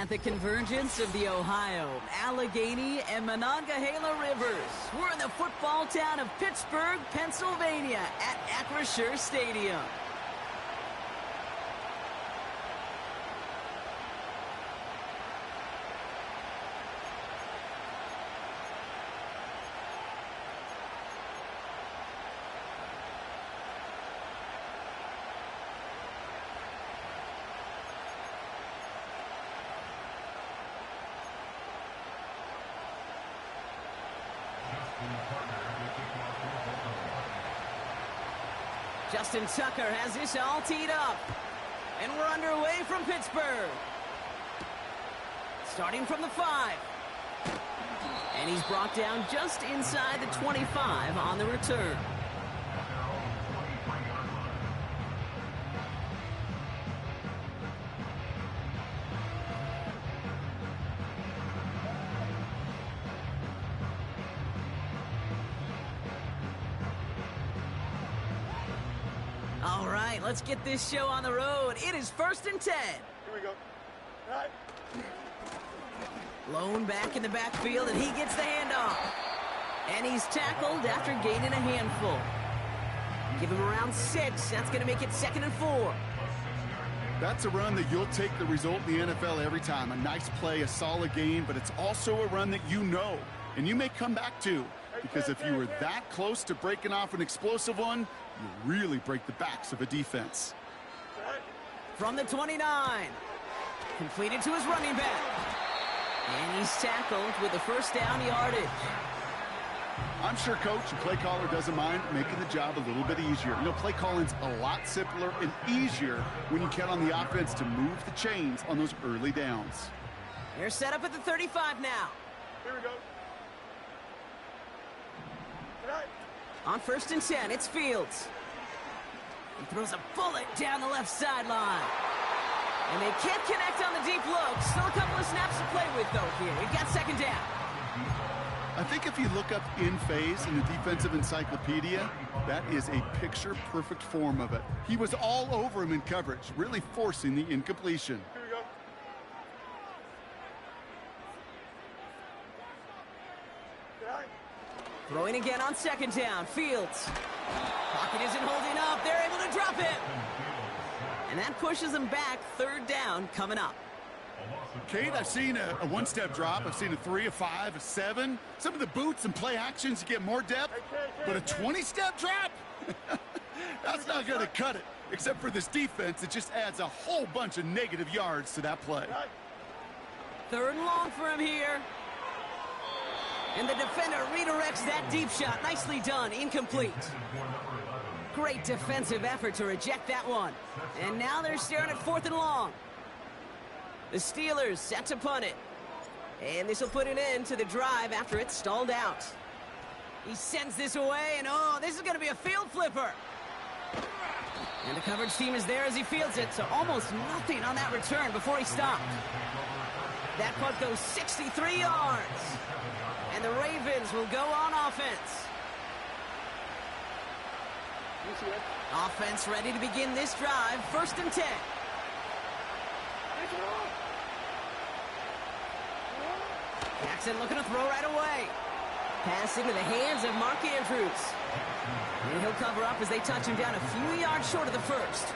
At the convergence of the Ohio, Allegheny, and Monongahela rivers, we're in the football town of Pittsburgh, Pennsylvania at Acrisure Stadium. Justin Tucker has this all teed up. And we're underway from Pittsburgh. Starting from the 5. And he's brought down just inside the 25 on the return. All right, let's get this show on the road. It is 1st and 10. Here we go. All right. Lone back in the backfield, and he gets the handoff. And he's tackled after gaining a handful. Give him around 6. That's going to make it 2nd and 4. That's a run that you'll take the result in the NFL every time. A nice play, a solid game, but it's also a run that you know, and you may come back to. Because if you were that close to breaking off an explosive one, you really break the backs of a defense. From the 29. Completed to his running back. And he's tackled with the first down yardage. I'm sure coach and play caller doesn't mind making the job a little bit easier. You know, play calling's a lot simpler and easier when you count on the offense to move the chains on those early downs. They're set up at the 35 now. Here we go. On 1st and 10, it's Fields. He throws a bullet down the left sideline. And they can't connect on the deep look. Still a couple of snaps to play with, though, here. We've got 2nd down. I think if you look up in phase in the defensive encyclopedia, that is a picture-perfect form of it. He was all over him in coverage, really forcing the incompletion. Here we go. Throwing again on 2nd down. Fields. Pocket isn't holding up. They're able to drop him. And that pushes them back. 3rd down coming up. Kate, I've seen a one-step drop. I've seen a 3, a 5, a 7. Some of the boots and play actions, you get more depth. But a 20-step drop? That's not going to cut it. Except for this defense, it just adds a whole bunch of negative yards to that play. 3rd and long for him here. And the defender redirects that deep shot. Nicely done. Incomplete. Great defensive effort to reject that one. And now they're staring at 4th and long. The Steelers set to punt it. And this will put an end to the drive after it's stalled out. He sends this away, and oh, this is going to be a field flipper. And the coverage team is there as he fields it, so almost nothing on that return before he stopped. That punt goes 63 yards. And the Ravens will go on offense. Offense ready to begin this drive. 1st and 10. Jackson looking to throw right away. Pass into the hands of Mark Andrews. And he'll cover up as they touch him down a few yards short of the 1st.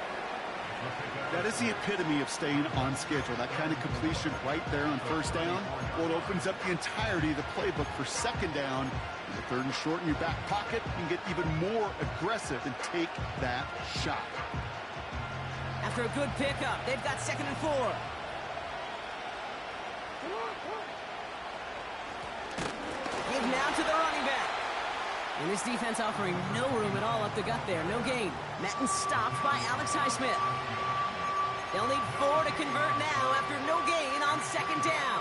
That is the epitome of staying on schedule. That kind of completion right there on 1st down. Well, it opens up the entirety of the playbook for 2nd down. The 3rd and short in your back pocket, you can get even more aggressive and take that shot. After a good pickup, they've got 2nd and 4. Give now to the running back. And this defense offering no room at all up the gut there. No gain. Metton stopped by Alex Highsmith. They'll need 4 to convert now after no gain on 2nd down.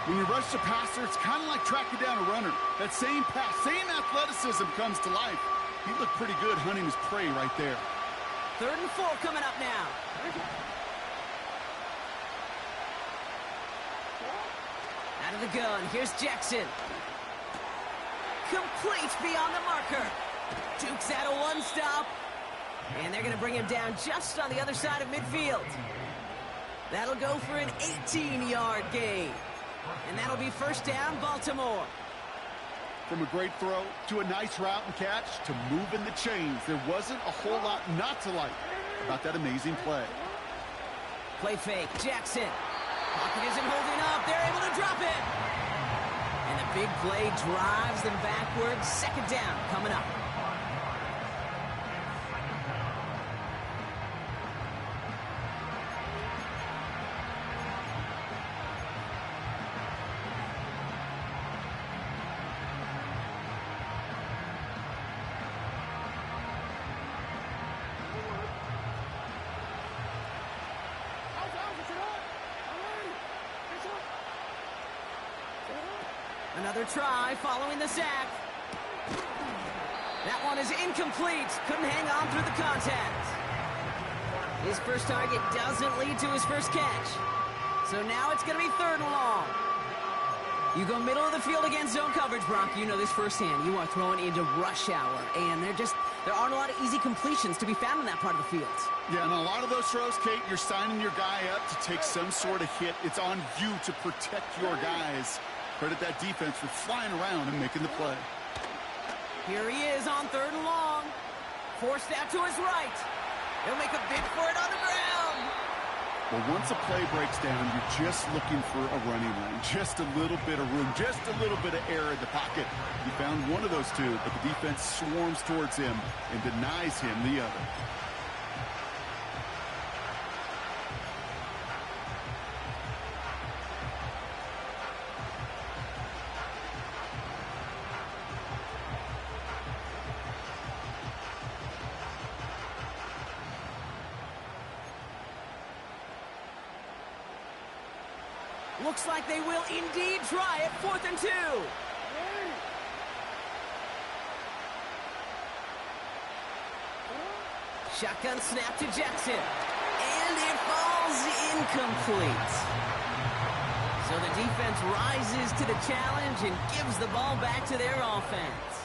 When you rush the passer, it's kind of like tracking down a runner. That same pass, same athleticism comes to life. He looked pretty good hunting his prey right there. 3rd and 4 coming up now. Out of the gun, here's Jackson. Complete beyond the marker. Dukes out a 1-stop. And they're going to bring him down just on the other side of midfield. That'll go for an 18-yard gain. And that'll be first down, Baltimore. From a great throw to a nice route and catch to moving the chains, there wasn't a whole lot not to like about that amazing play. Play fake, Jackson. Pocket isn't holding up. They're able to drop it. And the big play drives them backwards. Second down coming up. Another try following the sack. That one is incomplete. Couldn't hang on through the contact. His first target doesn't lead to his first catch. So now it's going to be third and long. You go middle of the field against zone coverage, Brock. You know this firsthand. You are throwing into rush hour, and there aren't a lot of easy completions to be found in that part of the field. Yeah, and a lot of those throws, Kate, you're signing your guy up to take some sort of hit. It's on you to protect your guys. Credit that defense for flying around and making the play. Here he is on third and long. Forced out to his right. He'll make a bid for it on the ground. Well, once a play breaks down, you're just looking for a running lane. Just a little bit of room, just a little bit of air in the pocket. He found one of those two, but the defense swarms towards him and denies him the other. Looks like they will indeed try it. 4th and 2. Shotgun snap to Jackson. And it falls incomplete. So the defense rises to the challenge and gives the ball back to their offense.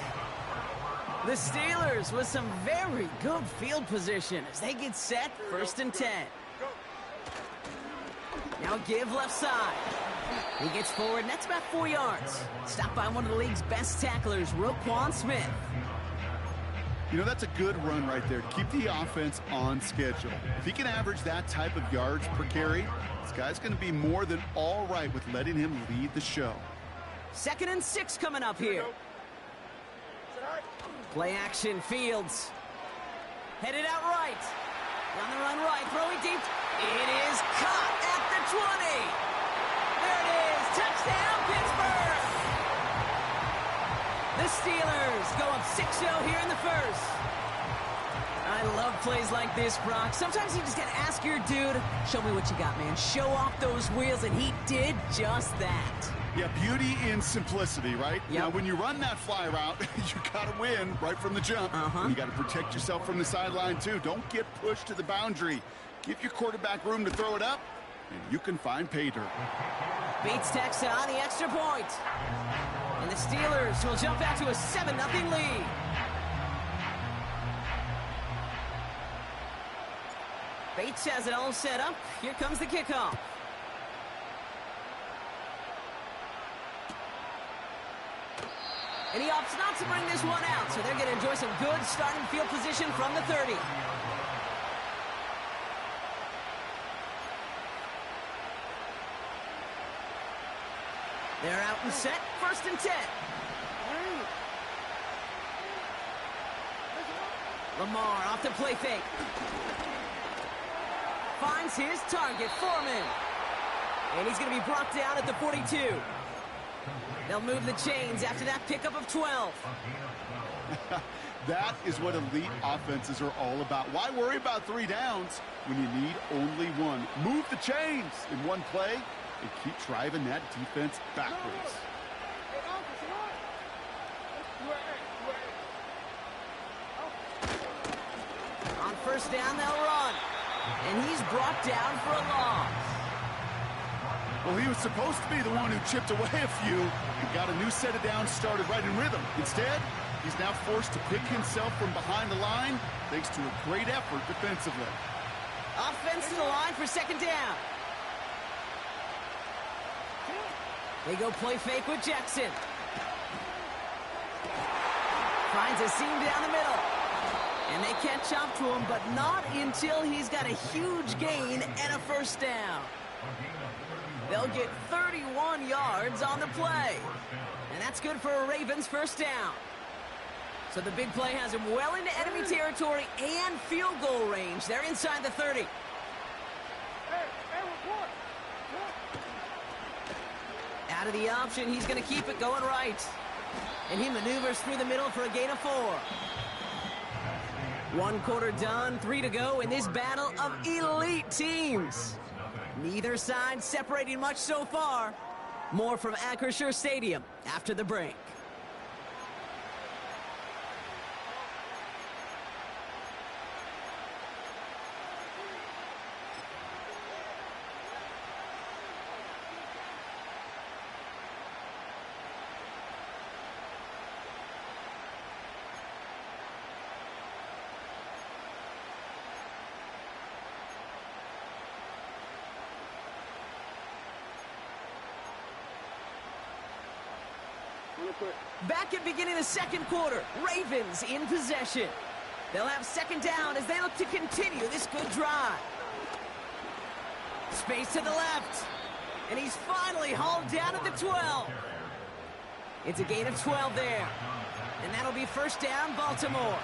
The Steelers with some very good field position as they get set. 1st and 10. Now give left side. He gets forward, and that's about 4 yards. Stopped by one of the league's best tacklers, Roquan Smith. You know, that's a good run right there to keep the offense on schedule. If he can average that type of yards per carry, this guy's going to be more than all right with letting him lead the show. 2nd and 6 coming up here. Play action, Fields. Headed out right. On the run right, throwing deep. It is caught at the 20. There it is. Touchdown, Pittsburgh. The Steelers go up 6-0 here in the first. I love plays like this, Brock. Sometimes you just got to ask your dude, show me what you got, man. Show off those wheels, and he did just that. Yeah, beauty in simplicity, right? Yep. Now, when you run that fly route, you got to win right from the jump. You got to protect yourself from the sideline, too. Don't get pushed to the boundary. Give your quarterback room to throw it up, and you can find pay dirt. Bates tacks on the extra point. And the Steelers will jump out to a 7-0 lead. Bates has it all set up. Here comes the kickoff. And he opts not to bring this one out, so they're going to enjoy some good starting field position from the 30. They're out and set. 1st and 10. Lamar off the play fake. Finds his target, Foreman. And he's going to be brought down at the 42. They'll move the chains after that pickup of 12. That is what elite offenses are all about. Why worry about 3 downs when you need only 1? Move the chains in one play and keep driving that defense backwards. On 1st down, they'll run. And he's brought down for a loss. Well, he was supposed to be the one who chipped away a few and got a new set of downs started right in rhythm. Instead, he's now forced to pick himself from behind the line thanks to a great effort defensively. Offense to the line for 2nd down. They go play fake with Jackson. Finds a seam down the middle. And they catch up to him, but not until he's got a huge gain and a first down. They'll get 31 yards on the play. And that's good for a Ravens first down. So the big play has him well into enemy territory and field goal range. They're inside the 30. Out of the option, he's going to keep it going right. And he maneuvers through the middle for a gain of 4. 1 quarter done, 3 to go in this battle of elite teams. Neither side separating much so far. More from Acrisure Stadium after the break. Back at beginning of the second quarter, Ravens in possession. They'll have second down as they look to continue this good drive. Space to the left. And he's finally hauled down at the 12. It's a gain of 12 there. And that'll be first down, Baltimore.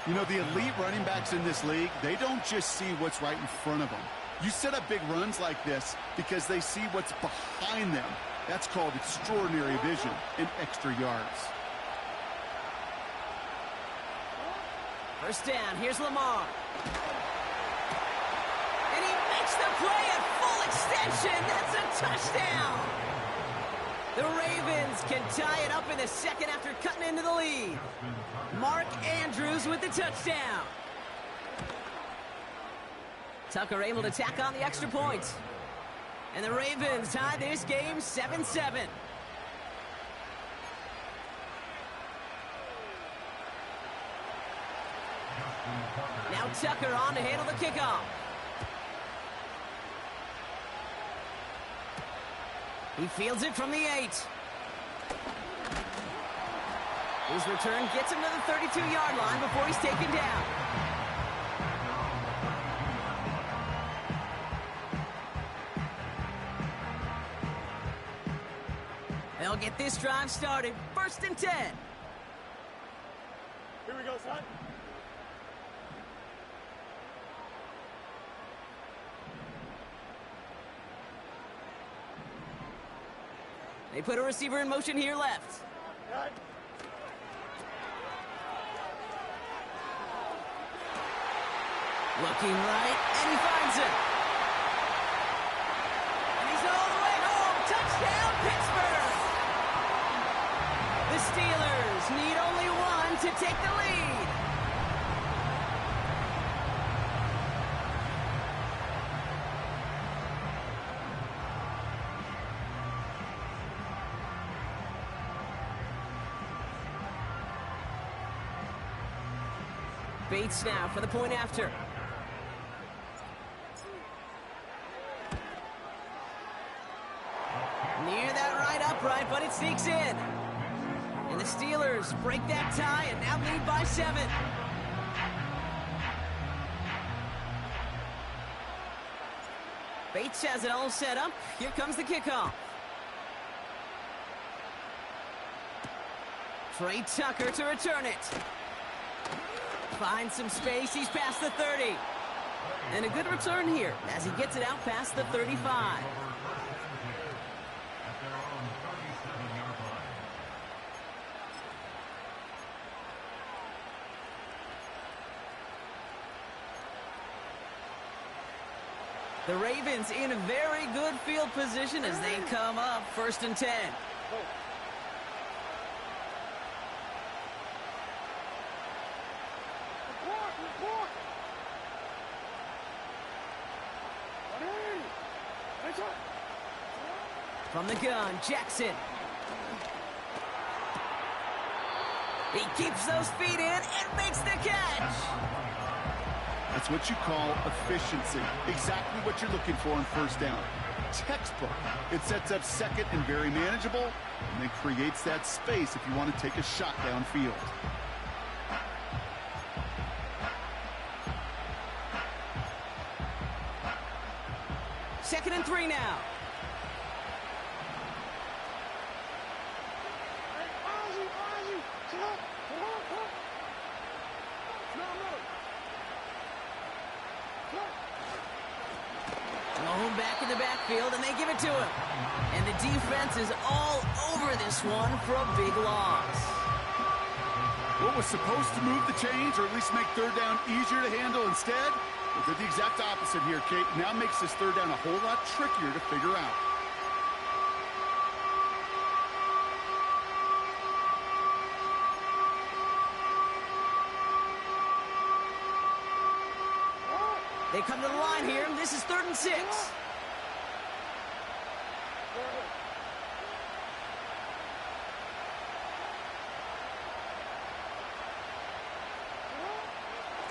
You know, the elite running backs in this league, they don't just see what's right in front of them. You set up big runs like this because they see what's behind them. That's called extraordinary vision and extra yards. First down, here's Lamar. And he makes the play at full extension. That's a touchdown. The Ravens can tie it up in the second after cutting into the lead. Mark Andrews with the touchdown. Tucker able to tack on the extra point. And the Ravens tie this game 7-7. Now Tucker on to handle the kickoff. He fields it from the 8. His return gets him to the 32-yard line before he's taken down. They'll get this drive started. First and 10. Here we go, son. They put a receiver in motion here left. Cut. Looking right, and he finds it. And he's all the way home. Touchdown, Pittsburgh! The Steelers need only one to take the lead. Bates now for the point after. Near that right upright, but it sneaks in. And the Steelers break that tie and now lead by 7. Bates has it all set up. Here comes the kickoff. Trey Tucker to return it. Finds some space. He's past the 30. And a good return here as he gets it out past the 35. The Ravens in a very good field position as they come up first and 10. From the gun, Jackson. He keeps those feet in and makes the catch. That's what you call efficiency. Exactly what you're looking for on first down. textbook. It sets up second and very manageable, and then creates that space if you want to take a shot downfield. Second and 3 now. Home back in the backfield, and they give it to him. And the defense is all over this one for a big loss. What was supposed to move the chains, or at least make third down easier to handle instead? Well, did the exact opposite here, Kate. Now makes this third down a whole lot trickier to figure out. They come to the line here. This is 3rd and 6.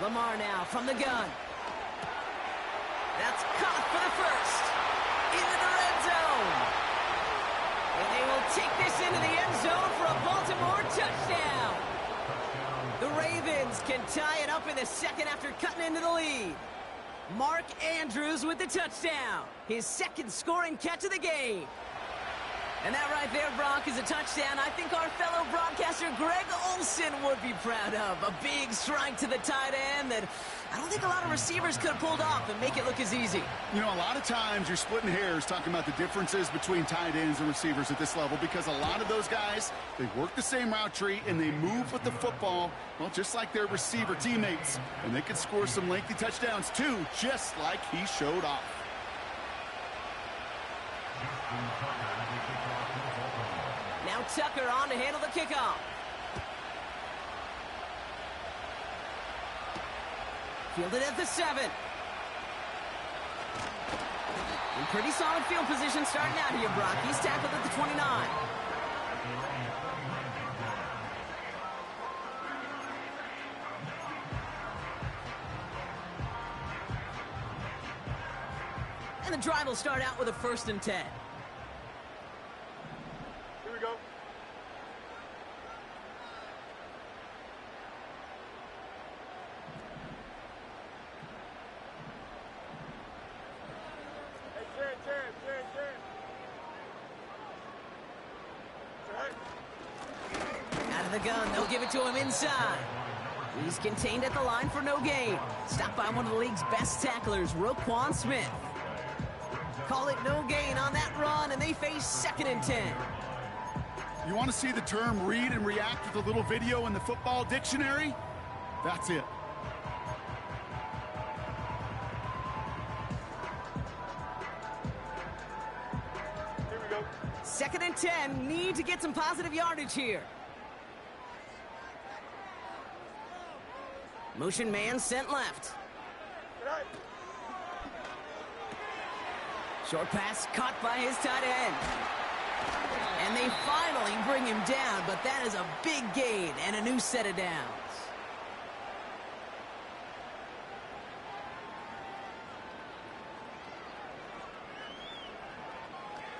Lamar now from the gun. That's caught for the first. Into the red zone. And they will take this into the end zone for a Baltimore touchdown. The Ravens can tie it up in the second after cutting into the lead. Mark Andrews with the touchdown. His second scoring catch of the game. And that right there, Brock, is a touchdown I think our fellow broadcaster Greg Olsen would be proud of. A big strike to the tight end that I don't think a lot of receivers could have pulled off and make it look as easy. You know, a lot of times you're splitting hairs talking about the differences between tight ends and receivers at this level, because a lot of those guys, they work the same route tree and they move with the football, well, just like their receiver teammates. And they can score some lengthy touchdowns too, just like he showed off. Now Tucker on to handle the kickoff. Fielded at the 7. In pretty solid field position starting out here, Brock. He's tackled at the 29. And the drive will start out with a 1st and 10. Here we go. Hey, Out of the gun, they'll give it to him inside. He's contained at the line for no gain. Stopped by one of the league's best tacklers, Roquan Smith. Call it no gain on that run, and they face 2nd and 10. You want to see the term read and react with a little video in the football dictionary? That's it. Here we go. 2nd and 10, need to get some positive yardage here. Motion man sent left. Right. Short pass caught by his tight end. And they finally bring him down, but that is a big gain and a new set of downs.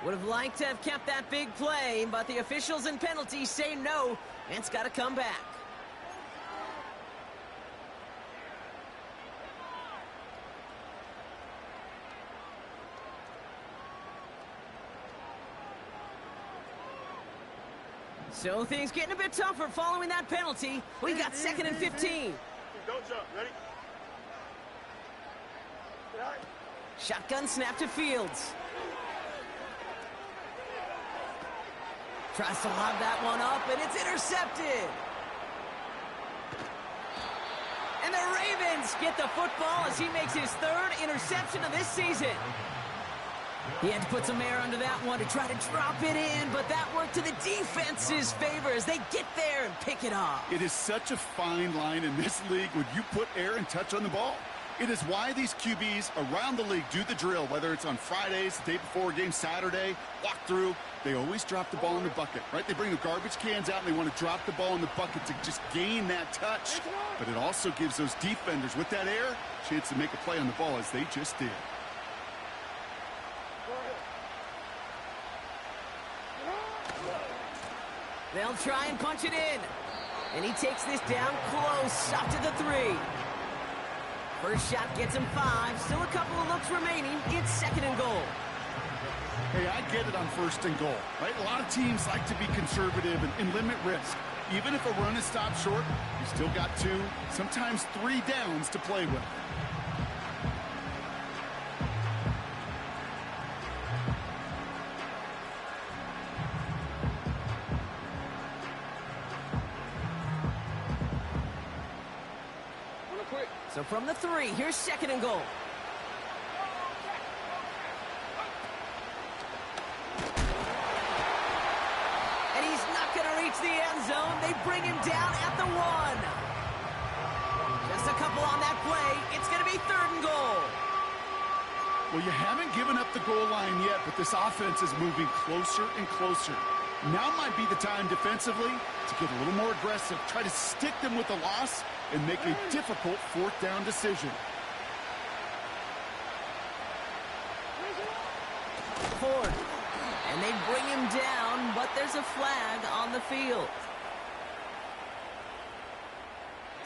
Would have liked to have kept that big play, but the officials and penalties say no, and it's got to come back. So things getting a bit tougher following that penalty. We got 2nd and 15. Don't jump. Ready? Right. Shotgun snap to Fields. Tries to lob that one up, and it's intercepted. And the Ravens get the football as he makes his 3rd interception of this season. He had to put some air under that one to try to drop it in, but that worked to the defense's favor as they get there and pick it off. It is such a fine line in this league when you put air and touch on the ball. It is why these QBs around the league do the drill, whether it's on Fridays, the day before a game, Saturday, walk through. They always drop the ball in the bucket, right? They bring the garbage cans out and they want to drop the ball in the bucket to just gain that touch. But it also gives those defenders with that air a chance to make a play on the ball as they just did. They'll try and punch it in. And he takes this down close, up to the 3. First shot gets him 5. Still a couple of looks remaining. It's 2nd and goal. Hey, I get it on 1st and goal, right? A lot of teams like to be conservative and limit risk. Even if a run is stopped short, you still got 2, sometimes 3 downs to play with. So from the 3, here's 2nd and goal. And he's not going to reach the end zone. They bring him down at the 1. Just a couple on that play. It's going to be 3rd and goal. Well, you haven't given up the goal line yet, but this offense is moving closer and closer. Now might be the time defensively to get a little more aggressive, try to stick them with the loss, and make a difficult 4th down decision. Ford. And they bring him down, but there's a flag on the field.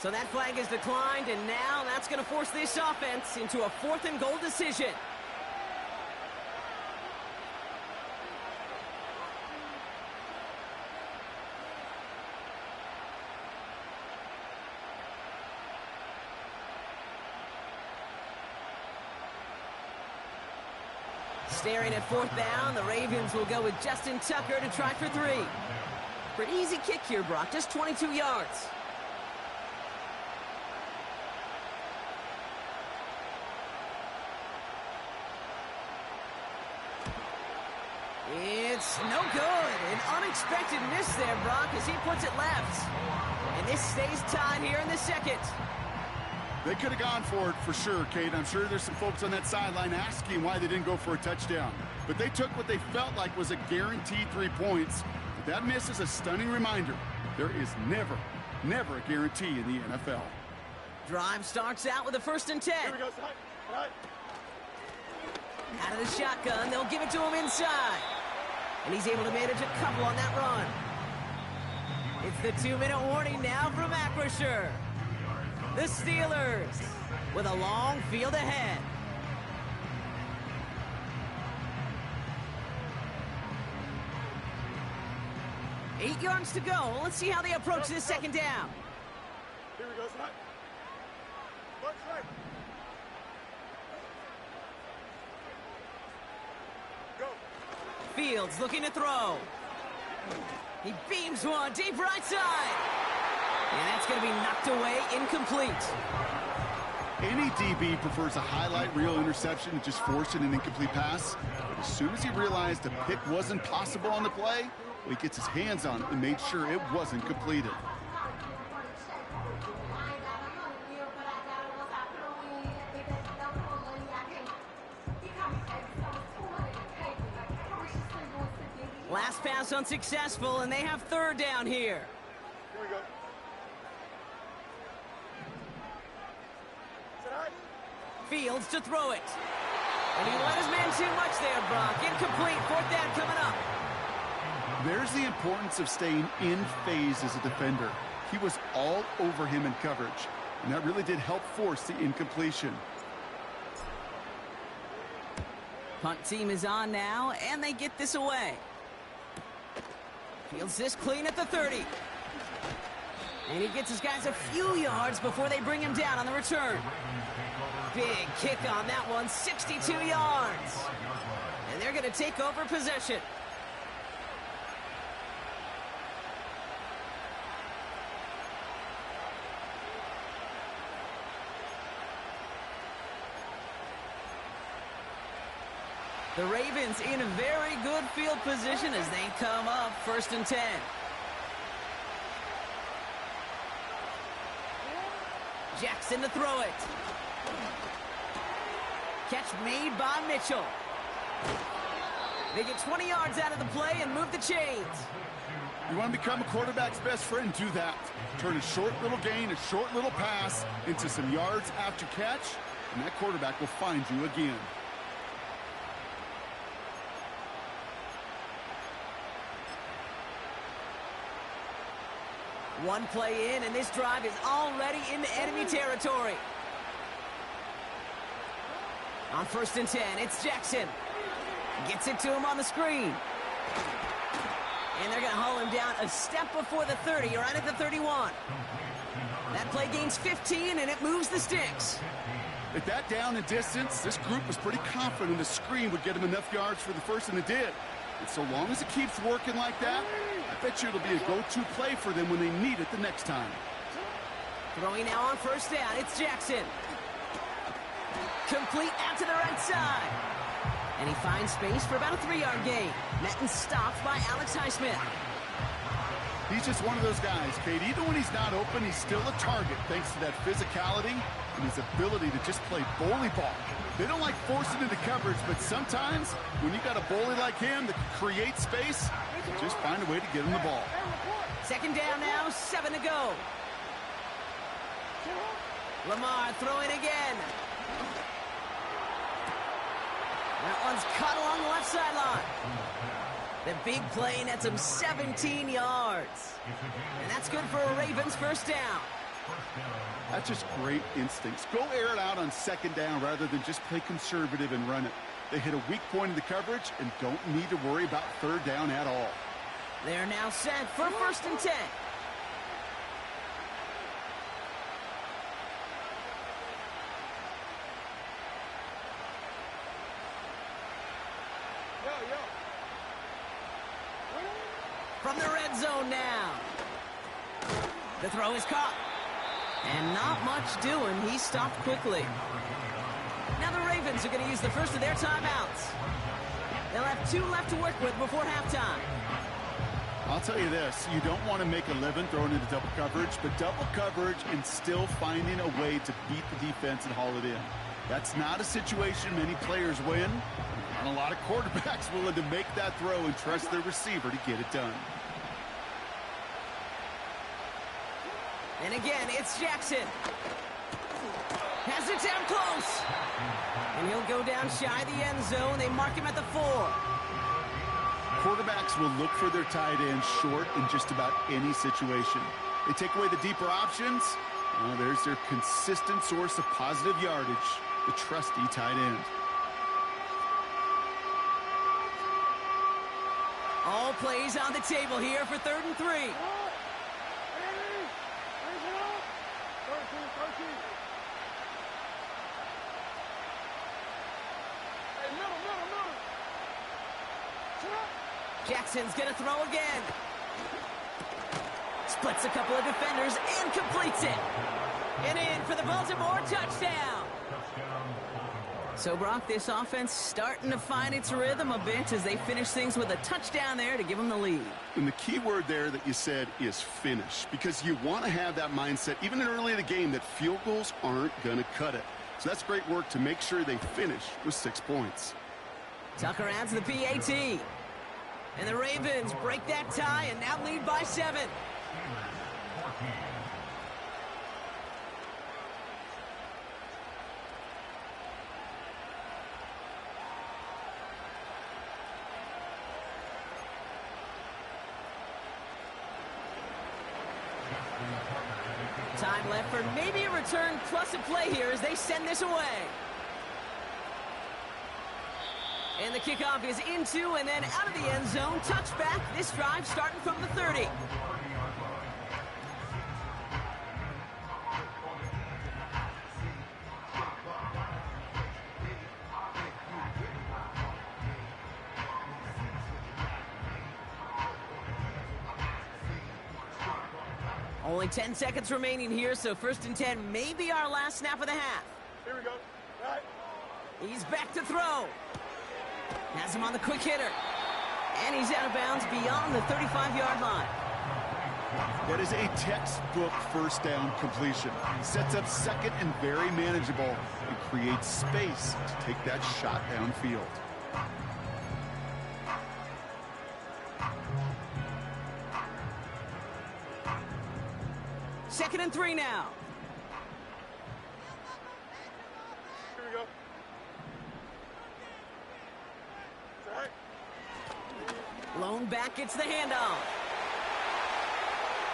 So that flag is declined, and now that's going to force this offense into a 4th and goal decision. Staring at 4th down, the Ravens will go with Justin Tucker to try for 3. Pretty easy kick here, Brock, just 22 yards. It's no good. An unexpected miss there, Brock, as he puts it left. And this stays tied here in the 2nd. They could have gone for it for sure, Kate. I'm sure there's some folks on that sideline asking why they didn't go for a touchdown. But they took what they felt like was a guaranteed 3 points. But that miss is a stunning reminder. There is never, never a guarantee in the NFL. Drive starts out with a 1st and 10. Here we go, side. Right. Out of the shotgun, they'll give it to him inside. And he's able to manage a couple on that run. It's the 2-minute warning now from Acrisure. The Steelers with a long field ahead. Eight yards to go. Let's see how they approach this 2nd down. Here we go, side. One side. Go. Fields looking to throw. He beams one deep right side. And that's going to be knocked away, incomplete. Any DB prefers a highlight reel interception and just forcing an incomplete pass. But as soon as he realized a pick wasn't possible on the play, well, he gets his hands on it and made sure it wasn't completed. Last pass unsuccessful, and they have 3rd down here. Here we go. Side. Fields to throw it. And he let his man too much there, Brock. Incomplete. 4th down coming up. There's the importance of staying in phase as a defender. He was all over him in coverage, and that really did help force the incompletion. Punt team is on now, and they get this away. Fields this clean at the 30. And he gets his guys a few yards before they bring him down on the return. Big kick on that one, 62 yards. And they're going to take over possession. The Ravens in a very good field position as they come up 1st and 10. Jackson to throw it. Catch made by Mitchell. They get 20 yards out of the play and move the chains. You want to become a quarterback's best friend, do that. Turn a short little gain, a short little pass into some yards after catch, and that quarterback will find you again. One play in, and this drive is already into enemy territory. On 1st and 10, it's Jackson. Gets it to him on the screen. And they're going to haul him down a step before the 30, right at the 31. That play gains 15, and it moves the sticks. At that down and distance, this group was pretty confident the screen would get him enough yards for the first, and it did. And so long as it keeps working like that, I bet you it'll be a go-to play for them when they need it the next time. Throwing now on 1st down, it's Jackson. Complete out to the right side. And he finds space for about a 3-yard gain. Met and stopped by Alex Highsmith. He's just one of those guys, Kate. Even when he's not open, he's still a target thanks to that physicality and his ability to just play bully ball. They don't like forcing into coverage, but sometimes when you got a bully like him that can create space, just find a way to get him the ball. 2nd down now, 7 to go. Lamar throwing again. That one's caught along the left sideline. The big play nets him 17 yards. And that's good for a Ravens 1st down. That's just great instincts. Go air it out on 2nd down rather than just play conservative and run it. They hit a weak point in the coverage and don't need to worry about 3rd down at all. They're now set for 1st and 10. From the red zone now. The throw is caught. And not much doing. He stopped quickly. Now the Ravens are going to use the first of their timeouts. They'll have 2 left to work with before halftime. I'll tell you this, you don't want to make a living throwing into double coverage, but double coverage and still finding a way to beat the defense and haul it in. That's not a situation many players win. Not a lot of quarterbacks willing to make that throw and trust their receiver to get it done. And again, it's Jackson. Has it down close. And he'll go down shy of the end zone. They mark him at the 4. Quarterbacks will look for their tight end short in just about any situation. They take away the deeper options. Well, there's their consistent source of positive yardage, the trusty tight end. All plays on the table here for 3rd and 3. Jackson's going to throw again. Splits a couple of defenders and completes it. And in for the Baltimore touchdown. So, Brock, this offense starting to find its rhythm a bit as they finish things with a touchdown there to give them the lead. And the key word there that you said is finish, because you want to have that mindset, even early in the game, that field goals aren't going to cut it. So that's great work to make sure they finish with 6 points. Tucker adds the PAT. And the Ravens break that tie and now lead by 7. Time left for maybe a return plus a play here as they send this away. And the kickoff is into and then out of the end zone. Touchback. This drive starting from the 30. Only 10 seconds remaining here, so 1st and 10 may be our last snap of the half. Here we go. All right. He's back to throw. Has him on the quick hitter. And he's out of bounds beyond the 35-yard line. That is a textbook 1st down completion. Sets up 2nd and very manageable and creates space to take that shot downfield. Second and 3 now. Here we go. All right. Lone back gets the handoff.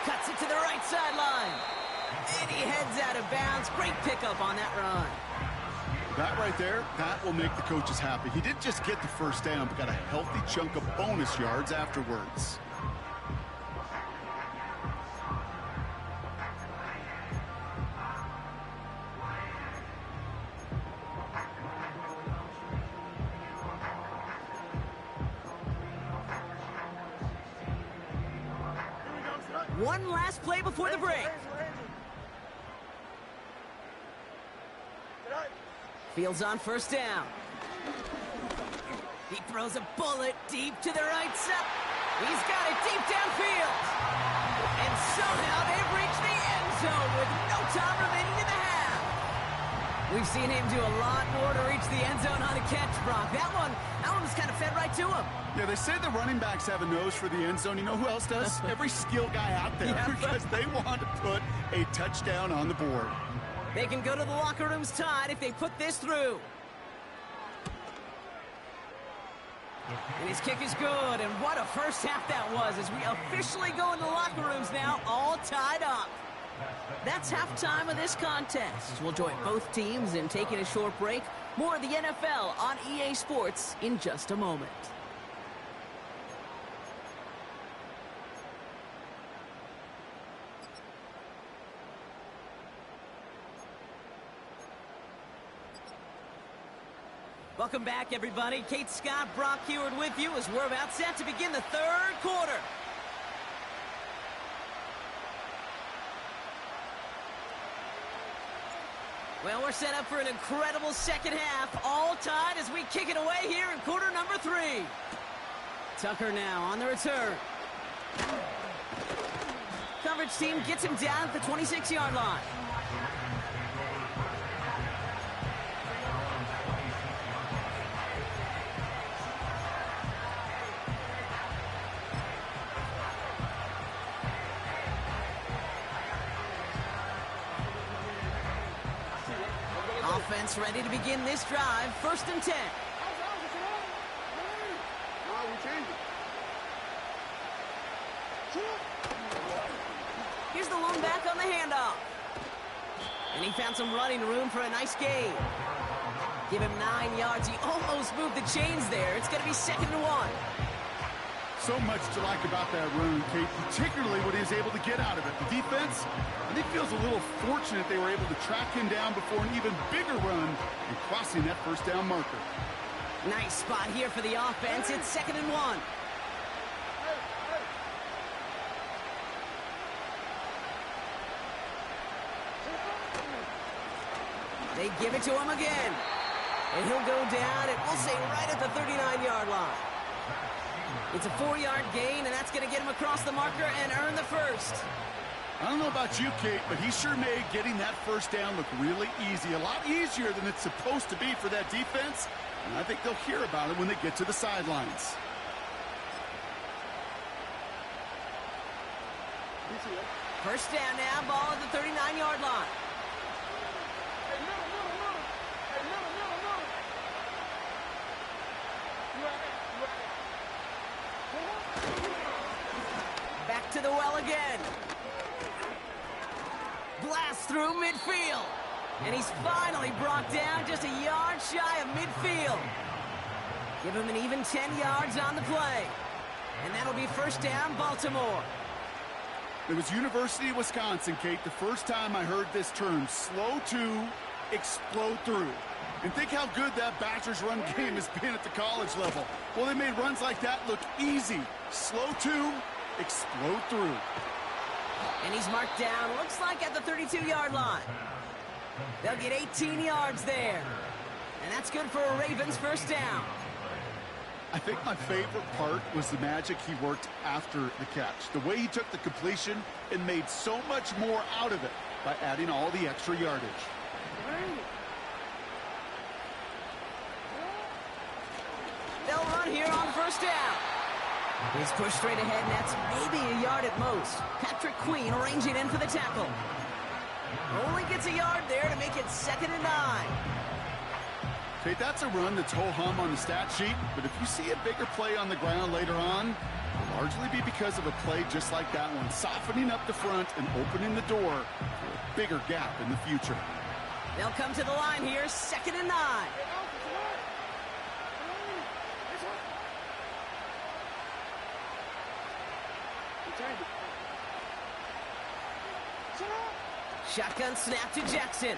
Cuts it to the right sideline. And he heads out of bounds. Great pickup on that run. That right there, that will make the coaches happy. He didn't just get the first down, but got a healthy chunk of bonus yards afterwards. One last play before the break. Fields on first down. He throws a bullet deep to the right side. He's got it deep downfield. And somehow they've reached the end zone with no time remaining in the half. We've seen him do a lot more to reach the end zone on a catch, Brock. That one was kind of fed right to him. Yeah, they say the running backs have a nose for the end zone. You know who else does? Every skill guy out there, because they want to put a touchdown on the board. They can go to the locker rooms tied if they put this through. And his kick is good, and what a first half that was as we officially go in the locker rooms now, all tied up. That's halftime of this contest. We'll join both teams in taking a short break. More of the NFL on EA Sports in just a moment. Welcome back, everybody. Kate Scott, Brock Heward with you as we're about set to begin the third quarter. Well, we're set up for an incredible second half, all tied as we kick it away here in quarter number 3. Tucker now on the return. Coverage team gets him down at the 26-yard line. Offense ready to begin this drive. 1st and 10. Here's the lone back on the handoff. And he found some running room for a nice gain. Give him 9 yards. He almost moved the chains there. It's going to be 2nd and 1. So much to like about that run, Kate, particularly what he was able to get out of it. The defense, I think, feels a little fortunate they were able to track him down before an even bigger run and crossing that first down marker. Nice spot here for the offense. It's 2nd and 1. They give it to him again. And he'll go down, and we'll say right at the 39-yard line. It's a 4-yard gain, and that's going to get him across the marker and earn the first. I don't know about you, Kate, but he sure made getting that first down look really easy. A lot easier than it's supposed to be for that defense. And I think they'll hear about it when they get to the sidelines. First down now, ball at the 39-yard line. Back to the well again. Blast through midfield. And he's finally brought down just a yard shy of midfield. Give him an even 10 yards on the play. And that'll be first down, Baltimore. It was University of Wisconsin, Kate, the first time I heard this term, slow to explode through. And think how good that Badgers run game has been at the college level. Well, they made runs like that look easy. Slow to explode through. And he's marked down, looks like at the 32-yard line. They'll get 18 yards there. And that's good for a Ravens first down. I think my favorite part was the magic he worked after the catch. The way he took the completion and made so much more out of it by adding all the extra yardage. They'll run here on first down. He's pushed straight ahead, and that's maybe a yard at most. Patrick Queen arranging in for the tackle. Only gets a yard there to make it 2nd and 9. Okay, that's a run that's ho-hum on the stat sheet, but if you see a bigger play on the ground later on, a largely be because of a play just like that one, softening up the front and opening the door for a bigger gap in the future. They'll come to the line here, 2nd and 9. Shotgun snap to Jackson.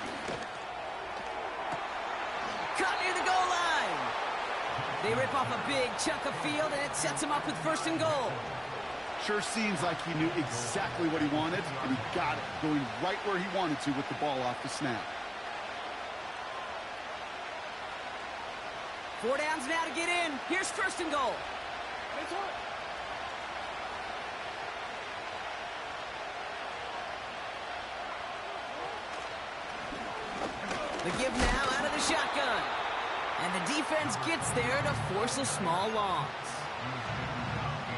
Caught near the goal line. They rip off a big chunk of field, and it sets him up with 1st and goal. Sure seems like he knew exactly what he wanted, and he got it, going right where he wanted to with the ball off the snap. 4 downs now to get in. Here's 1st and goal. The give now out of the shotgun. And the defense gets there to force a small loss.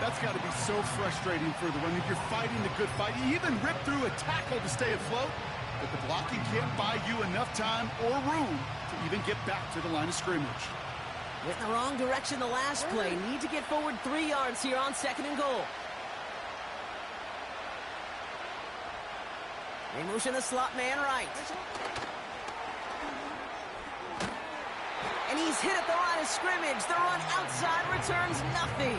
That's got to be so frustrating for the run. If you're fighting the good fight, you even rip through a tackle to stay afloat, but the blocking can't buy you enough time or room to even get back to the line of scrimmage. Went in the wrong direction the last play. Need to get forward 3 yards here on 2nd and goal. They motion the slot man right. And he's hit at the line of scrimmage. The run outside returns nothing.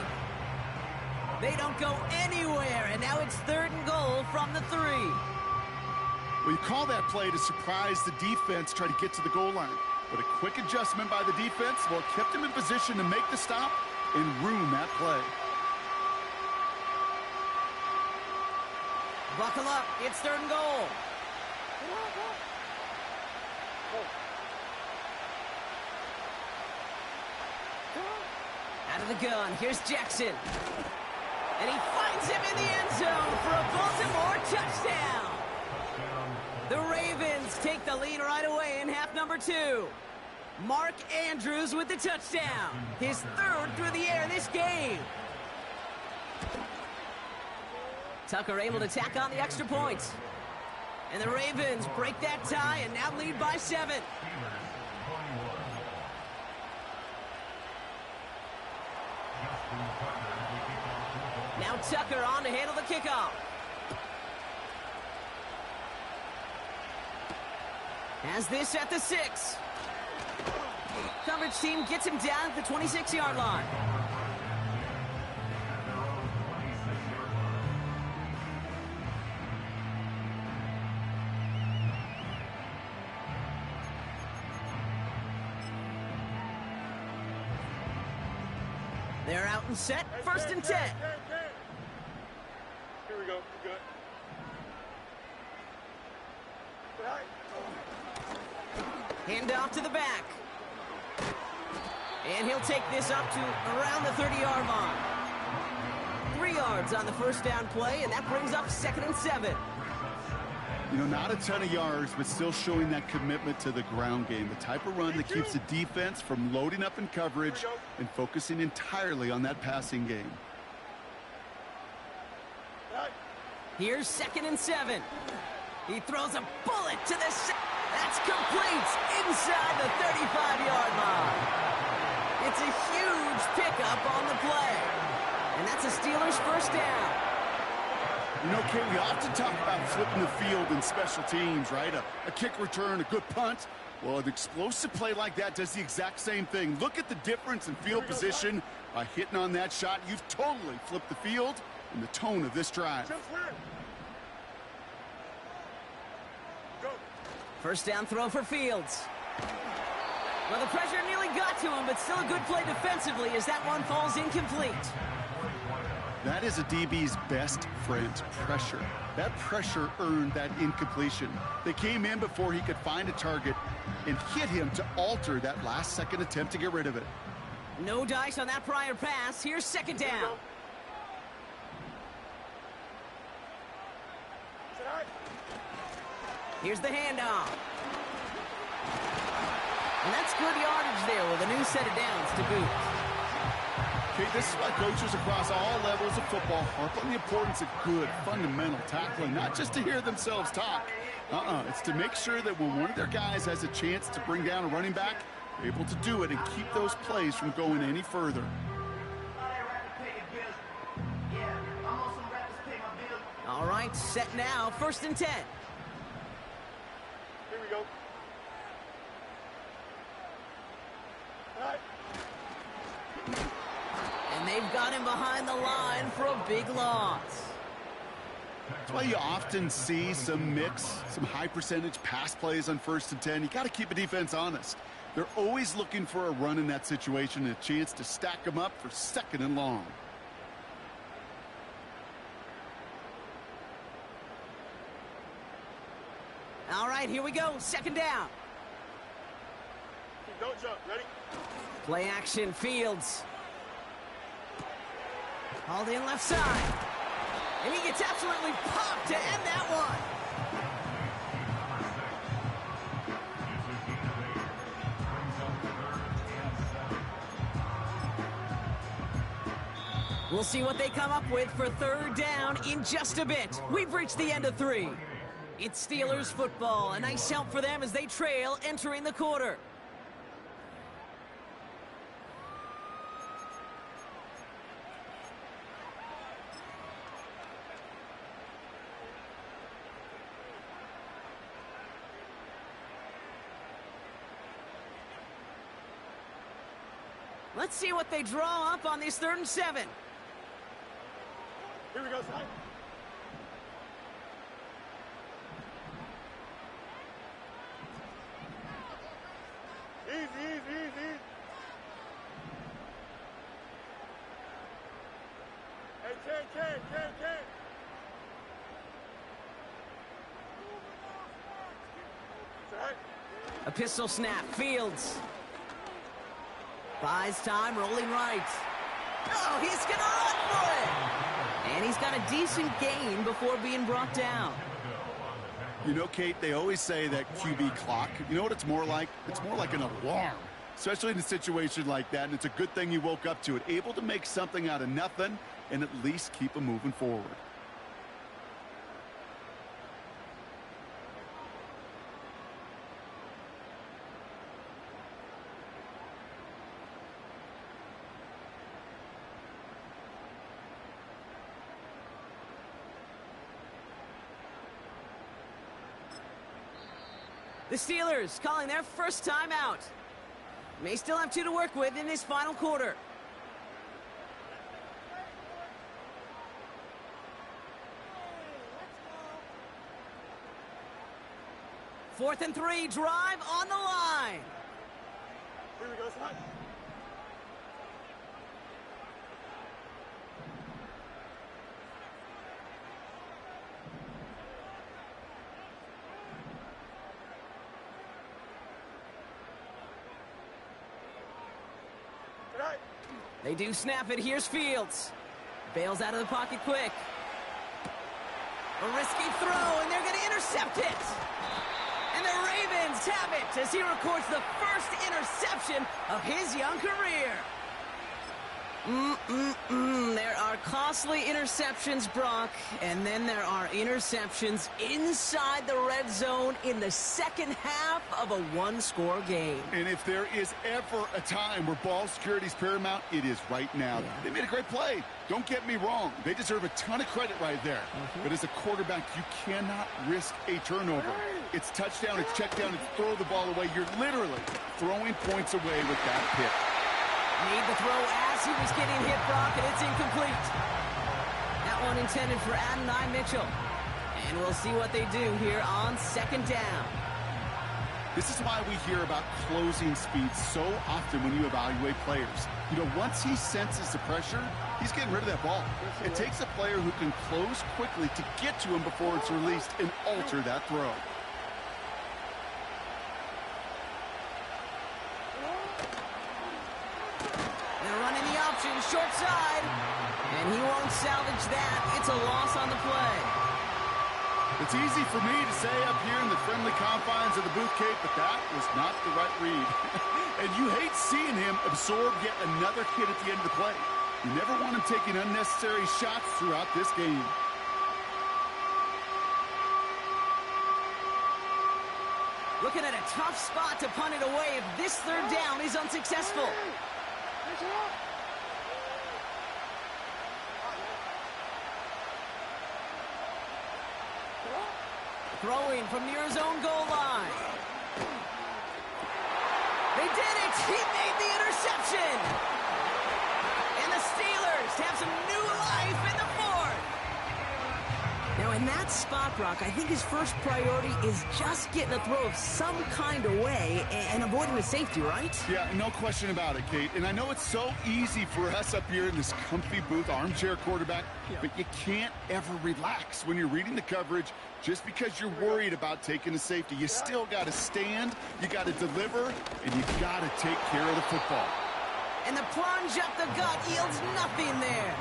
They don't go anywhere, and now it's 3rd and goal from the 3. Well, you call that play to surprise the defense, try to get to the goal line. But a quick adjustment by the defense, well, kept him in position to make the stop and ruin that play. Buckle up. It's 3rd and goal. Out of the gun. Here's Jackson. And he finds him in the end zone for a Baltimore touchdown. The Ravens take the lead right away in half number 2. Mark Andrews with the touchdown. His 3rd through the air this game. Tucker able to tack on the extra points. And the Ravens break that tie and now lead by 7. Now Tucker on to handle the kickoff. Has this at the 6. Coverage team gets him down at the 26-yard line. They're out and set. 1st and 10. Here we go. We're good. Hand off to the back. And he'll take this up to around the 30-yard line. 3 yards on the 1st down play, and that brings up 2nd and 7. You know, not a ton of yards, but still showing that commitment to the ground game. The type of run that keeps the defense from loading up in coverage and focusing entirely on that passing game. Here's 2nd and 7. He throws a bullet to the... That's complete inside the 35-yard line. It's a huge pickup on the play. And that's a Steelers 1st down. You know, Kate, we often talk about flipping the field in special teams, right? A kick return, a good punt. Well, an explosive play like that does the exact same thing. Look at the difference in field position by hitting on that shot. You've totally flipped the field and the tone of this drive. 1st down throw for Fields. Well, the pressure nearly got to him, but still a good play defensively as that one falls incomplete. That is a DB's best friend, pressure. That pressure earned that incompletion. They came in before he could find a target and hit him to alter that last-second attempt to get rid of it. No dice on that prior pass. Here's 2nd down. Here's the handoff. And that's good yardage there with a new set of downs to boot. Okay, this is why coaches across all levels of football harp on the importance of good, fundamental tackling, not just to hear themselves talk. It's to make sure that when one of their guys has a chance to bring down a running back, they're able to do it and keep those plays from going any further. right, set now, 1st and 10. Here we go. All right. And they've got him behind the line for a big loss. That's why you often see some high percentage pass plays on 1st and 10. You got to keep a defense honest. They're always looking for a run in that situation and a chance to stack them up for 2nd and long. All right, here we go, 2nd down. Don't jump. Ready? Play action, Fields. Hauled in left side. And he gets absolutely popped to end that one. We'll see what they come up with for 3rd down in just a bit. We've reached the end of 3. It's Steelers football. A nice help for them as they trail entering the quarter. Let's see what they draw up on this 3rd and 7. Here we go, side. Easy. Hey, Ken. Side. A pistol snap, Fields. Buys time, rolling right. Oh, he's going to run for it! And he's got a decent gain before being brought down. You know, Kate, they always say that QB clock, you know what it's more like? It's more like an alarm, especially in a situation like that, and it's a good thing you woke up to it, able to make something out of nothing and at least keep them moving forward. The Steelers calling their first time out. May still have 2 to work with in this final quarter. Fourth and 3, drive on the line. Here we go, side. They do snap it. Here's Fields. Bails out of the pocket quick. A risky throw, and they're going to intercept it. And the Ravens have it as he records the first interception of his young career. There are costly interceptions, Brock, and then there are interceptions inside the red zone in the 2nd half of a 1-score game. And if there is ever a time where ball security is paramount, it is right now. Yeah. They made a great play. Don't get me wrong. They deserve a ton of credit right there. But as a quarterback, you cannot risk a turnover. It's touchdown, it's check down, it's throw the ball away. You're literally throwing points away with that pick. Made the throw as he was getting hit, Brock, and it's incomplete. That one intended for Adonai Mitchell. And we'll see what they do here on 2nd down. This is why we hear about closing speed so often when you evaluate players. You know, once he senses the pressure, he's getting rid of that ball. It takes a player who can close quickly to get to him before it's released and alter that throw. Short side, and he won't salvage that. It's a loss on the play. It's easy for me to say up here in the friendly confines of the booth, Kate, but that was not the right read. And you hate seeing him absorb yet another hit at the end of the play. You never want him taking unnecessary shots throughout this game. Looking at a tough spot to punt it away if this 3rd down is unsuccessful. Throwing from near his own goal line. They did it! He made the interception! And the Steelers have some new life in the fourth! Now, in that spot, Brock, I think his first priority is just getting a throw of some kind of way and avoiding the safety, right? Yeah, no question about it, Kate. And I know it's so easy for us up here in this comfy booth, armchair quarterback, but you can't ever relax when you're reading the coverage just because you're worried about taking a safety. You still got to stand, you got to deliver, and you got to take care of the football. And the plunge up the gut yields nothing there.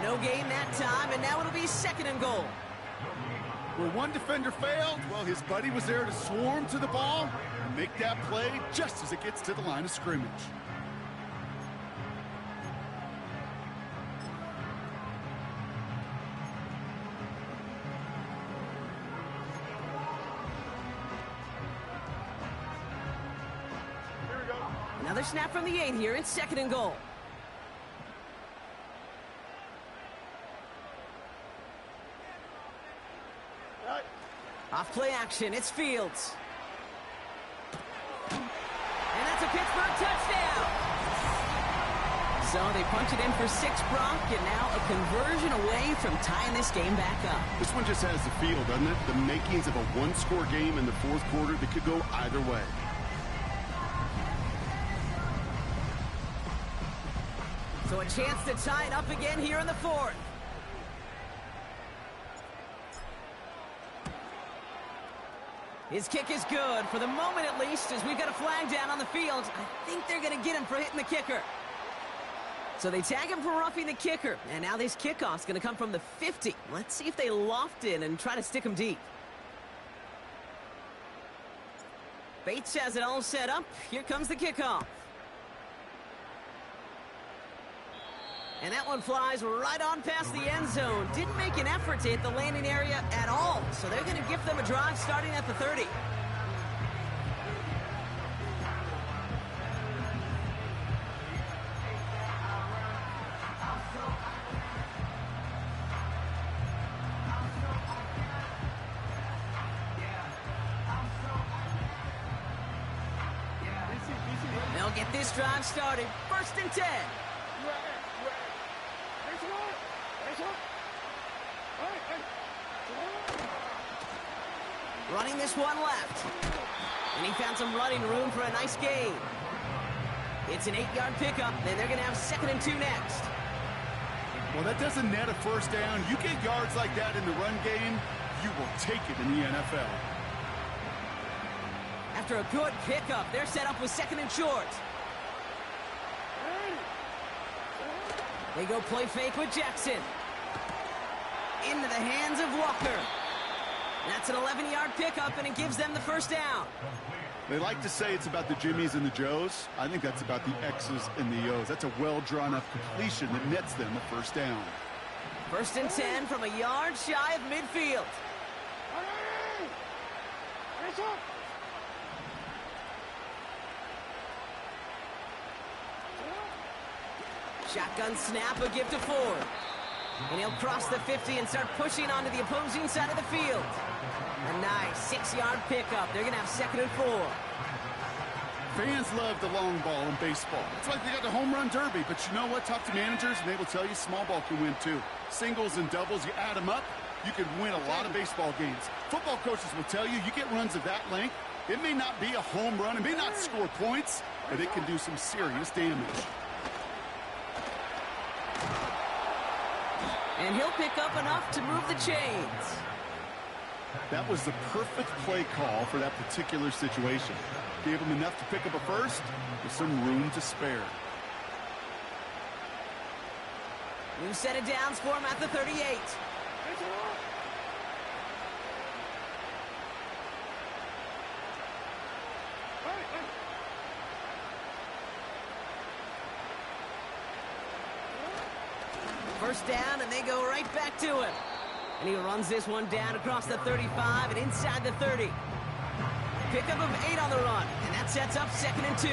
No gain that time, and now it'll be 2nd and goal. Where one defender failed, well, his buddy was there to swarm to the ball and make that play just as it gets to the line of scrimmage. Here we go. Another snap from the 8 here. It's 2nd and goal. Off play action, it's Fields. And that's a Pittsburgh touchdown. So they punch it in for 6, Brock, and now a conversion away from tying this game back up. This one just has the feel, doesn't it? The makings of a one-score game in the fourth quarter that could go either way. So a chance to tie it up again here in the fourth. His kick is good, for the moment at least, as we've got a flag down on the field. I think they're going to get him for hitting the kicker. So they tag him for roughing the kicker, and now this kickoff's going to come from the 50. Let's see if they loft in and try to stick him deep. Bates has it all set up. Here comes the kickoff. And that one flies right on past the end zone. Didn't make an effort to hit the landing area at all. So they're going to give them a drive starting at the 30. They'll get this drive started. 1st and 10. Running this one left. And he found some running room for a nice gain. It's an 8-yard pickup, and they're going to have 2nd and 2 next. Well, that doesn't net a first down. You get yards like that in the run game, you will take it in the NFL. After a good pickup, they're set up with 2nd and short. They go play fake with Jackson. Into the hands of Walker. That's an 11-yard pickup, and it gives them the first down. They like to say it's about the Jimmies and the Joes. I think that's about the X's and the O's. That's a well-drawn-up completion that nets them the first down. 1st and 10 from a yard shy of midfield. Shotgun snap, a give to Ford. And he'll cross the 50 and start pushing onto the opposing side of the field. A nice 6-yard pickup. They're going to have 2nd and 4. Fans love the long ball in baseball. It's like they got the home run derby. But you know what? Talk to managers, and they will tell you small ball can win too. Singles and doubles, you add them up, you can win a lot of baseball games. Football coaches will tell you, you get runs of that length, it may not be a home run, it may not score points, but it can do some serious damage. And he'll pick up enough to move the chains. That was the perfect play call for that particular situation. Gave him enough to pick up a first with some room to spare. New set of downs for him at the 38. First down, and they go right back to him. And he runs this one down across the 35 and inside the 30. Pickup of 8 on the run, and that sets up 2nd and 2.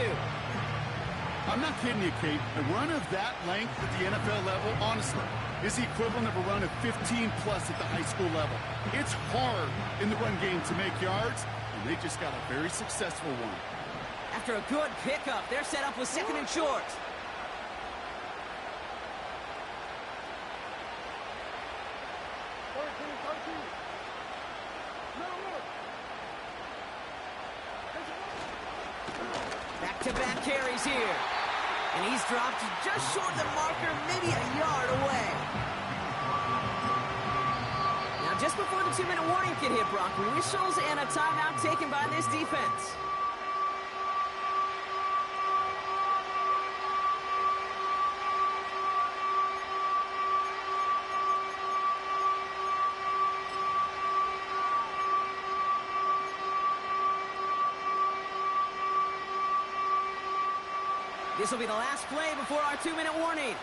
I'm not kidding you, Kate. A run of that length at the NFL level, honestly, is the equivalent of a run of 15-plus at the high school level. It's hard in the run game to make yards, and they just got a very successful one. After a good pickup, they're set up with second and short. Back-to-back carries here. And he's dropped just short of the marker, maybe a yard away. Now, just before the 2-minute warning can hit, Brock, whistles and a timeout taken by this defense. This will be the last play before our 2-minute warning.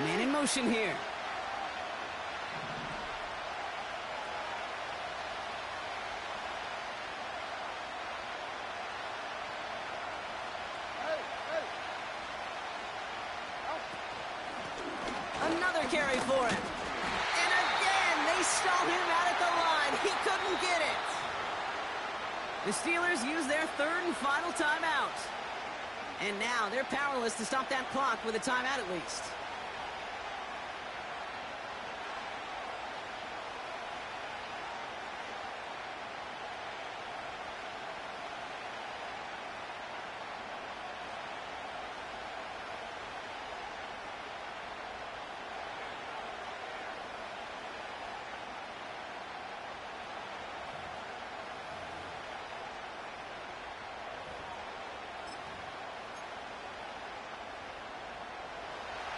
Man in motion here. Another carry for him. And again, they stalled him out at the line. He couldn't get it. The Steelers use their third and final timeout. And now they're powerless to stop that clock with a timeout at least.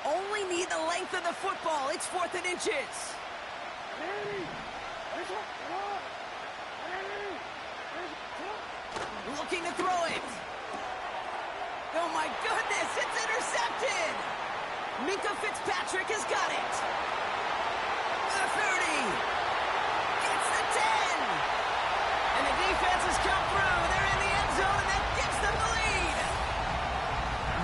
Only need the length of the football. It's 4th and inches. Looking to throw it. Oh my goodness, it's intercepted. Minka Fitzpatrick has got it. The 30. It's the 10. And the defense has come through. They're in the end zone, and that gives them the lead.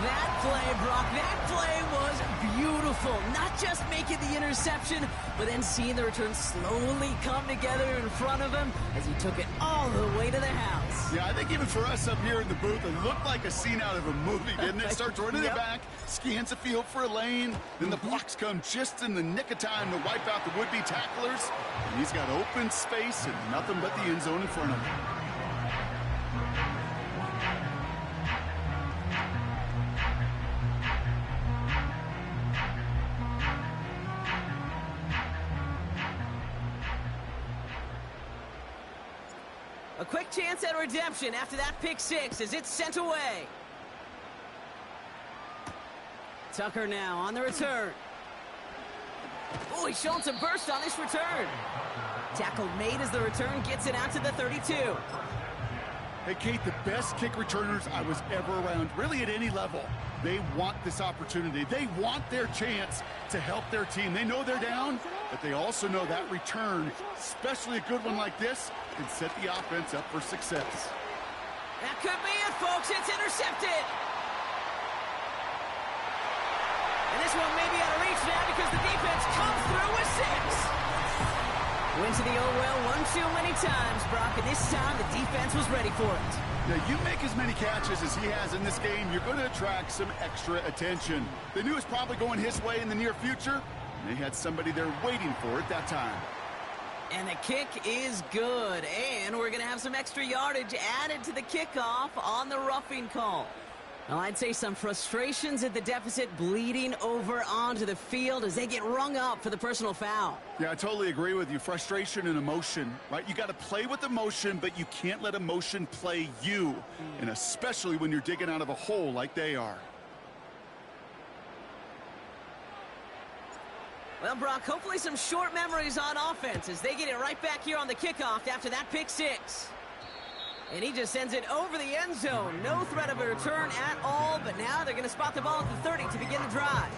That play, Brock, that play was beautiful. Not just making the interception, but then seeing the return slowly come together in front of him as he took it all the way to the house. Yeah, I think even for us up here in the booth, it looked like a scene out of a movie, didn't it? Starts running it back, scans the field for a lane, then the blocks come just in the nick of time to wipe out the would-be tacklers, and he's got open space and nothing but the end zone in front of him. A quick chance at redemption after that pick six as it's sent away. Tucker now on the return. Oh, he's showing some burst on this return. Tackle made as the return gets it out to the 32. Hey, Kate, the best kick returners I was ever around, really at any level, they want this opportunity. They want their chance to help their team. They know they're down, but they also know that return, especially a good one like this, can set the offense up for success. That could be it, folks. It's intercepted. And this one may be out of reach now because the defense comes through with 6. Went to the old well one too many times, Brock, and this time the defense was ready for it. Now, you make as many catches as he has in this game, you're going to attract some extra attention. They knew it was probably going his way in the near future, and they had somebody there waiting for it that time. And the kick is good, and we're going to have some extra yardage added to the kickoff on the roughing call. Well, I'd say some frustrations at the deficit bleeding over onto the field as they get rung up for the personal foul. Yeah, I totally agree with you. Frustration and emotion, right? You got to play with emotion, but you can't let emotion play you, and especially when you're digging out of a hole like they are. Well, Brock, hopefully some short memories on offense as they get it right back here on the kickoff after that pick six. And he just sends it over the end zone. No threat of a return at all, but now they're going to spot the ball at the 30 to begin the drive.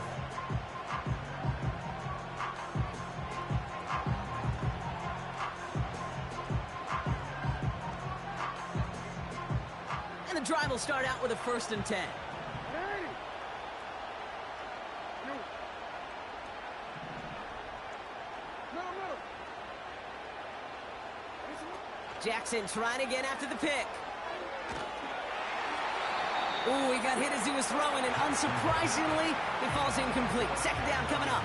And the drive will start out with a 1st and 10. Jackson trying again after the pick. Ooh, he got hit as he was throwing, and unsurprisingly, it falls incomplete. 2nd down coming up.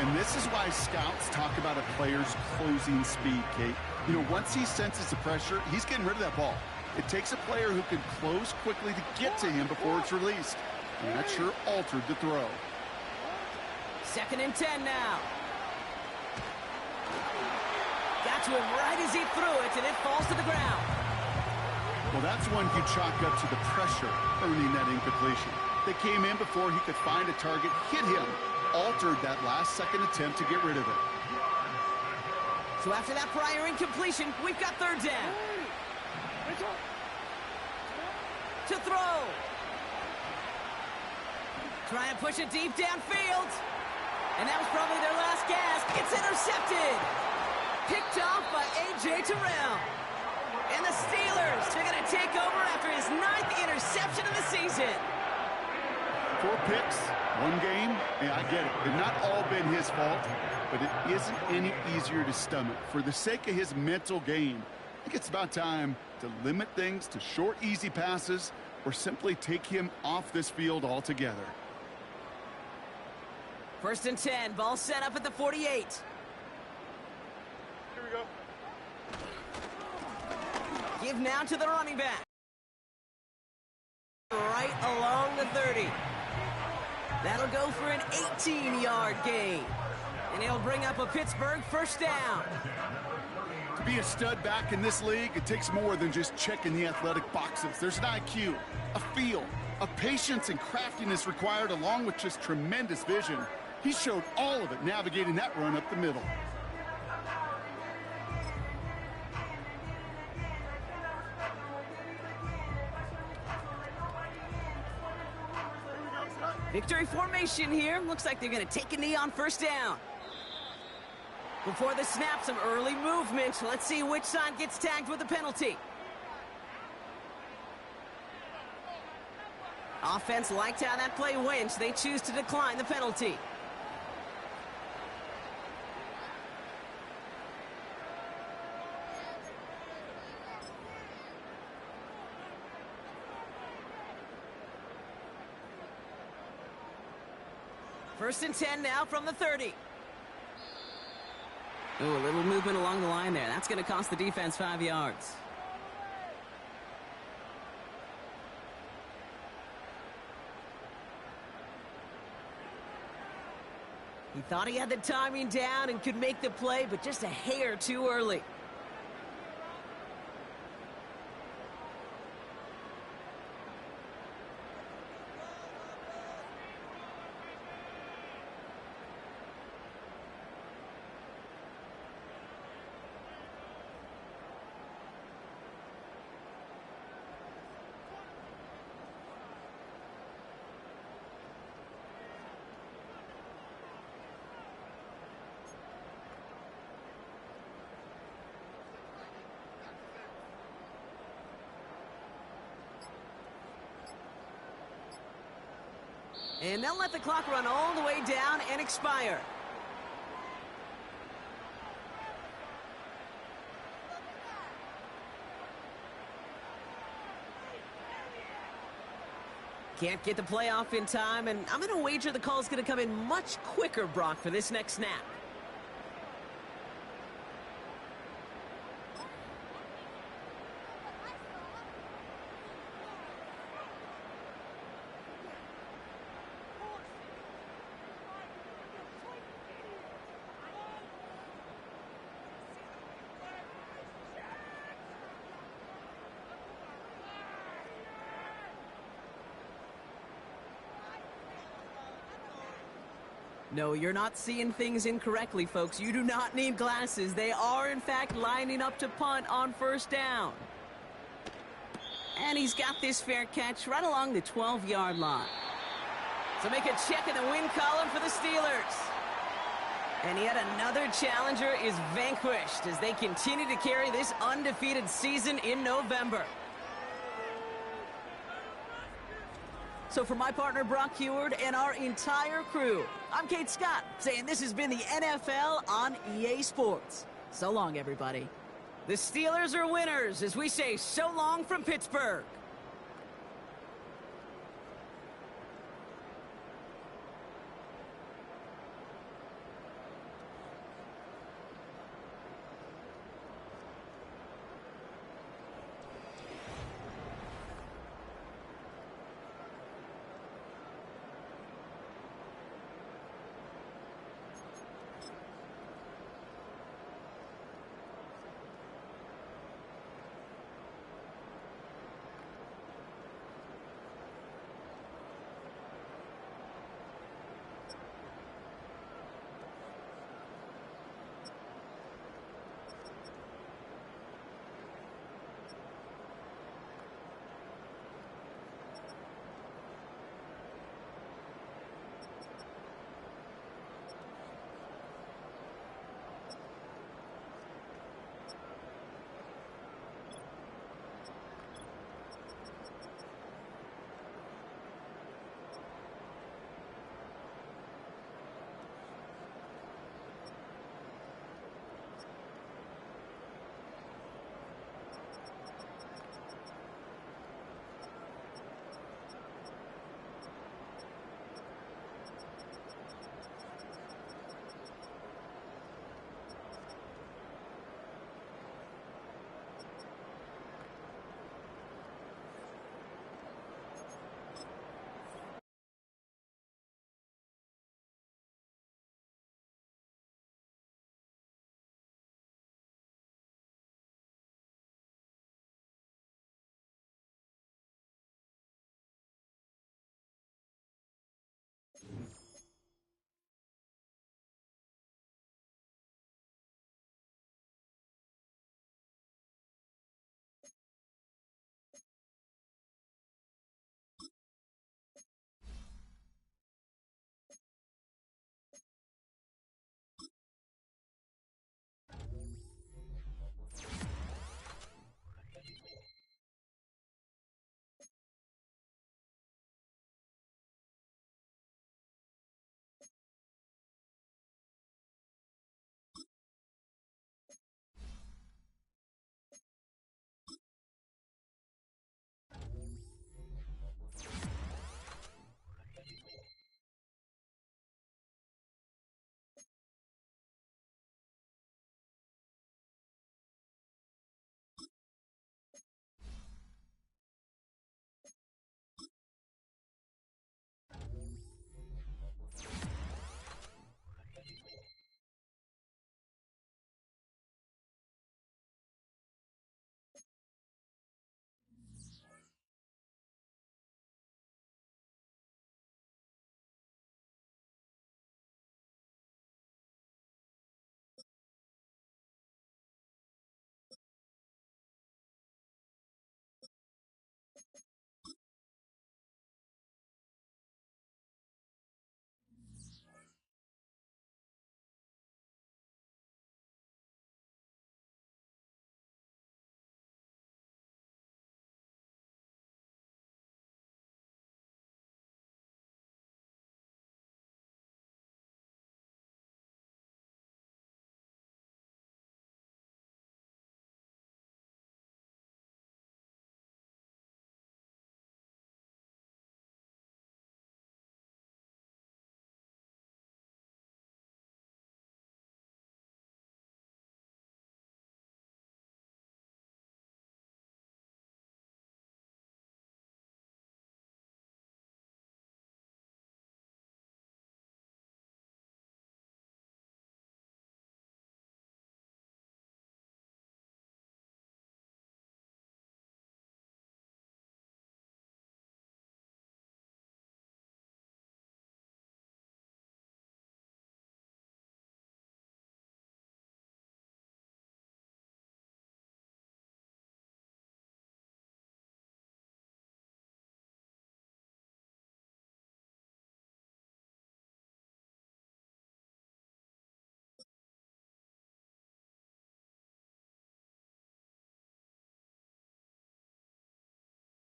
And this is why scouts talk about a player's closing speed, Kate. You know, once he senses the pressure, he's getting rid of that ball. It takes a player who can close quickly to get to him before it's released. And that sure altered the throw. 2nd and 10 now. Got to him right as he threw it, and it falls to the ground. Well, that's one you chalk up to the pressure earning that incompletion. They came in before he could find a target, hit him, altered that last-second attempt to get rid of it. So after that prior incompletion, we've got 3rd down. To throw. Try and push it deep downfield. And that was probably their last gasp. It's intercepted. Picked off by A.J. Terrell. And the Steelers are going to take over after his 9th interception of the season. 4 picks, 1 game. Yeah, I get it. They've not all been his fault, but it isn't any easier to stomach. For the sake of his mental game, I think it's about time to limit things to short, easy passes or simply take him off this field altogether. 1st and 10, ball set up at the 48. Here we go. Give now to the running back. Right along the 30. That'll go for an 18-yard gain. And he'll bring up a Pittsburgh 1st down. To be a stud back in this league, it takes more than just checking the athletic boxes. There's an IQ, a feel, a patience and craftiness required along with just tremendous vision. He showed all of it navigating that run up the middle. Victory formation here. Looks like they're going to take a knee on 1st down. Before the snap, some early movement. Let's see which side gets tagged with a penalty. Offense liked how that play went. They choose to decline the penalty. First and 10 now from the 30. Ooh, a little movement along the line there. That's going to cost the defense 5 yards. He thought he had the timing down and could make the play, but just a hair too early. And they'll let the clock run all the way down and expire. Can't get the play off in time, and I'm going to wager the call's going to come in much quicker, Brock, for this next snap. No, you're not seeing things incorrectly, folks. You do not need glasses. They are, in fact, lining up to punt on 1st down. And he's got this fair catch right along the 12-yard line. So make a check in the win column for the Steelers. And yet another challenger is vanquished as they continue to carry this undefeated season in November. So for my partner Brock Heward and our entire crew, I'm Kate Scott, saying this has been the NFL on EA Sports. So long, everybody. The Steelers are winners as we say so long from Pittsburgh.